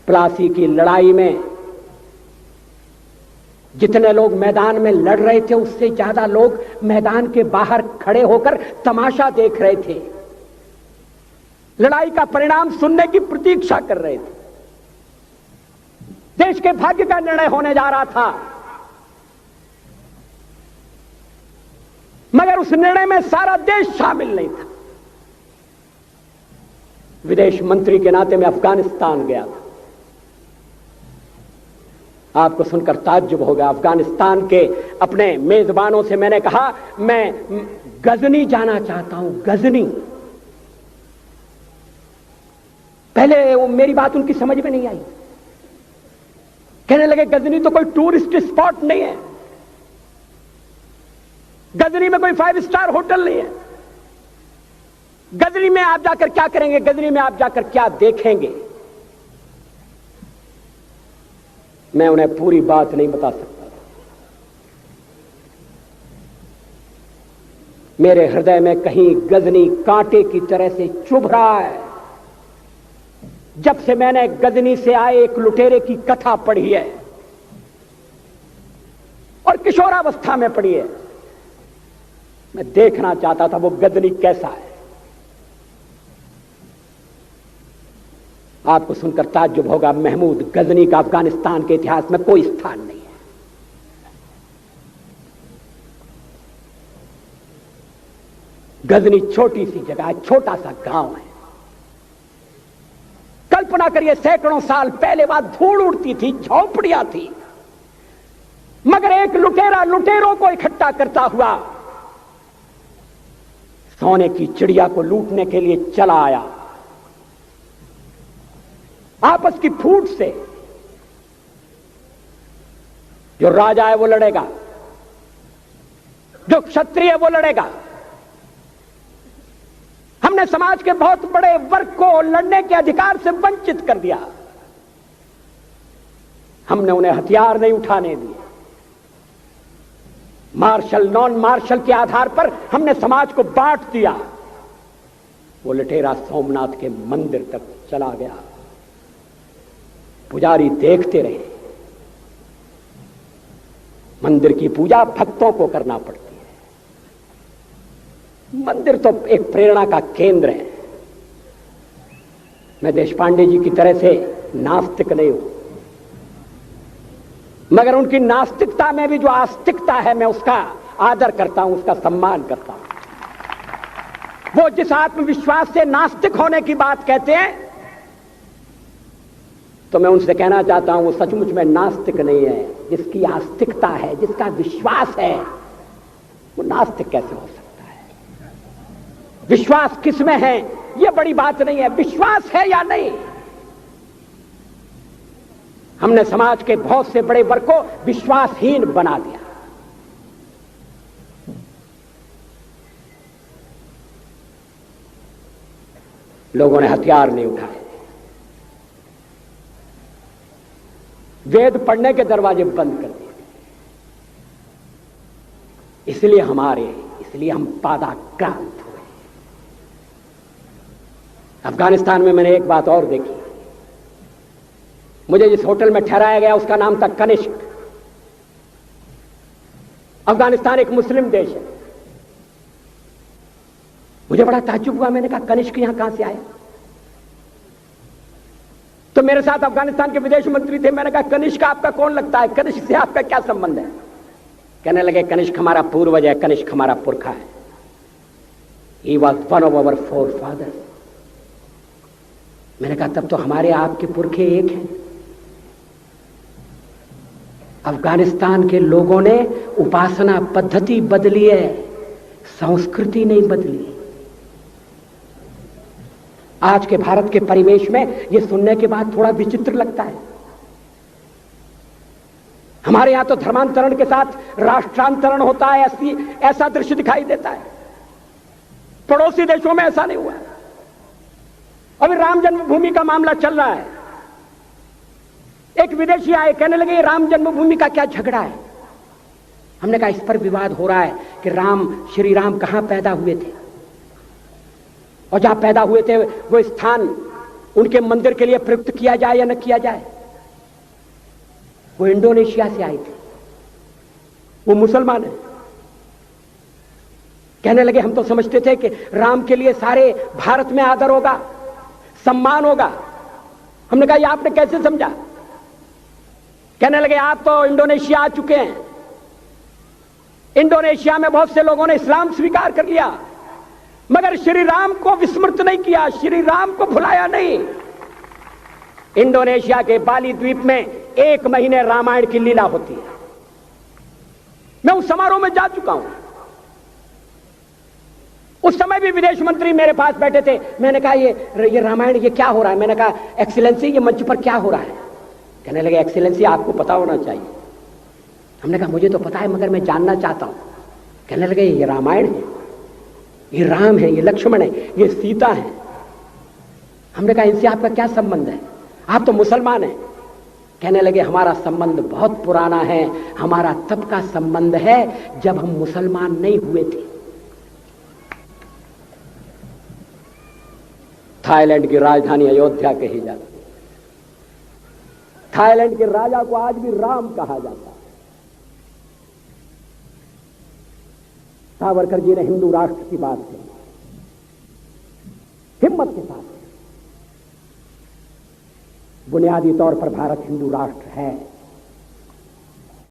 प्लासी की लड़ाई में जितने लोग मैदान में लड़ रहे थे उससे ज्यादा लोग मैदान के बाहर खड़े होकर तमाशा देख रहे थे, लड़ाई का परिणाम सुनने की प्रतीक्षा कर रहे थे। देश के भाग्य का निर्णय होने जा रहा था, मगर उस निर्णय में सारा देश शामिल नहीं था। विदेश मंत्री के नाते मैं अफगानिस्तान गया था। आपको सुनकर ताज्जुब होगा, अफगानिस्तान के अपने मेजबानों से मैंने कहा मैं गजनी जाना चाहता हूं, गजनी। पहले वो मेरी बात उनकी समझ में नहीं आई, कहने लगे गजनी तो कोई टूरिस्ट स्पॉट नहीं है, गजनी में कोई 5 स्टार होटल नहीं है, गजनी में आप जाकर क्या करेंगे, गजनी में आप जाकर क्या देखेंगे। मैं उन्हें पूरी बात नहीं बता सकता था। मेरे हृदय में कहीं गजनी कांटे की तरह से चुभ रहा है। जब से मैंने गजनी से आए एक लुटेरे की कथा पढ़ी है और किशोरावस्था में पढ़ी है, मैं देखना चाहता था वो गजनी कैसा है। आपको सुनकर ताज्जुब होगा, महमूद गजनी का अफगानिस्तान के इतिहास में कोई स्थान नहीं है। गजनी छोटी सी जगह है, छोटा सा गांव है। कल्पना करिए सैकड़ों साल पहले वहां धूल उड़ती थी, झोंपड़ियां थी, मगर एक लुटेरा लुटेरों को इकट्ठा करता हुआ सोने की चिड़िया को लूटने के लिए चला आया। आपस की फूट से जो राजा है वो लड़ेगा, जो क्षत्रिय है वो लड़ेगा। हमने समाज के बहुत बड़े वर्ग को लड़ने के अधिकार से वंचित कर दिया। हमने उन्हें हथियार नहीं उठाने दिए। मार्शल नॉन मार्शल के आधार पर हमने समाज को बांट दिया। वो लुटेरा सोमनाथ के मंदिर तक चला गया। पुजारी देखते रहे। मंदिर की पूजा भक्तों को करना पड़ती है। मंदिर तो एक प्रेरणा का केंद्र है। मैं देशपांडे जी की तरह से नास्तिक नहीं हूं, मगर उनकी नास्तिकता में भी जो आस्तिकता है मैं उसका आदर करता हूं, उसका सम्मान करता हूं। वो जिस आत्मविश्वास से नास्तिक होने की बात कहते हैं, तो मैं उनसे कहना चाहता हूं वो सचमुच में नास्तिक नहीं है। जिसकी आस्तिकता है, जिसका विश्वास है, वो नास्तिक कैसे हो सकता है? विश्वास किसमें है ये बड़ी बात नहीं है, विश्वास है या नहीं। हमने समाज के बहुत से बड़े वर्ग को विश्वासहीन बना दिया। लोगों ने हथियार नहीं उठाए, वेद पढ़ने के दरवाजे बंद कर दिए। इसलिए हम पादाक्रांत हुए। अफगानिस्तान में मैंने एक बात और देखी। मुझे जिस होटल में ठहराया गया उसका नाम था कनिष्क। अफगानिस्तान एक मुस्लिम देश है। मुझे बड़ा ताज्जुब हुआ। मैंने कहा कनिष्क यहां कहां से आया? तो मेरे साथ अफगानिस्तान के विदेश मंत्री थे। मैंने कहा कनिष्क आपका कौन लगता है? कनिष्क से आपका क्या संबंध है? कहने लगे कनिष्क हमारा पूर्वज है, कनिष्क हमारा पुरखा है। He was one of our forefathers। मैंने कहा तब तो हमारे आपके पुरखे एक हैं। अफगानिस्तान के लोगों ने उपासना पद्धति बदली है, संस्कृति नहीं बदली। आज के भारत के परिवेश में यह सुनने के बाद थोड़ा विचित्र लगता है। हमारे यहां तो धर्मांतरण के साथ राष्ट्रांतरण होता है, ऐसा दृश्य दिखाई देता है। पड़ोसी देशों में ऐसा नहीं हुआ। अभी राम जन्मभूमि का मामला चल रहा है। एक विदेशी आए, कहने लगे राम जन्मभूमि का क्या झगड़ा है? हमने कहा इस पर विवाद हो रहा है कि श्री राम कहां पैदा हुए थे, और जहां पैदा हुए थे वो स्थान उनके मंदिर के लिए प्रयुक्त किया जाए या न किया जाए। वो इंडोनेशिया से आए थे, वो मुसलमान है। कहने लगे हम तो समझते थे कि राम के लिए सारे भारत में आदर होगा, सम्मान होगा। हमने कहा ये आपने कैसे समझा? कहने लगे आप तो इंडोनेशिया आ चुके हैं, इंडोनेशिया में बहुत से लोगों ने इस्लाम स्वीकार कर लिया, मगर श्री राम को विस्मृत नहीं किया, श्री राम को भुलाया नहीं। इंडोनेशिया के बाली द्वीप में 1 महीने रामायण की लीला होती है। मैं उस समारोह में जा चुका हूं। उस समय भी विदेश मंत्री मेरे पास बैठे थे। मैंने कहा ये रामायण ये क्या हो रहा है? मैंने कहा एक्सीलेंसी ये मंच पर क्या हो रहा है? कहने लगे एक्सीलेंसी आपको पता होना चाहिए। हमने कहा मुझे तो पता है मगर मैं जानना चाहता हूं। कहने लगे ये रामायण है, ये राम है, ये लक्ष्मण है, ये सीता है। हमने कहा इनसे आपका क्या संबंध है? आप तो मुसलमान हैं। कहने लगे हमारा संबंध बहुत पुराना है, हमारा तब का संबंध है जब हम मुसलमान नहीं हुए थे। थाईलैंड की राजधानी अयोध्या कही जाती है। थाईलैंड के राजा को आज भी राम कहा जाता है। सावरकर जी ने हिंदू राष्ट्र की बात की, हिम्मत के साथ। बुनियादी तौर पर भारत हिंदू राष्ट्र है।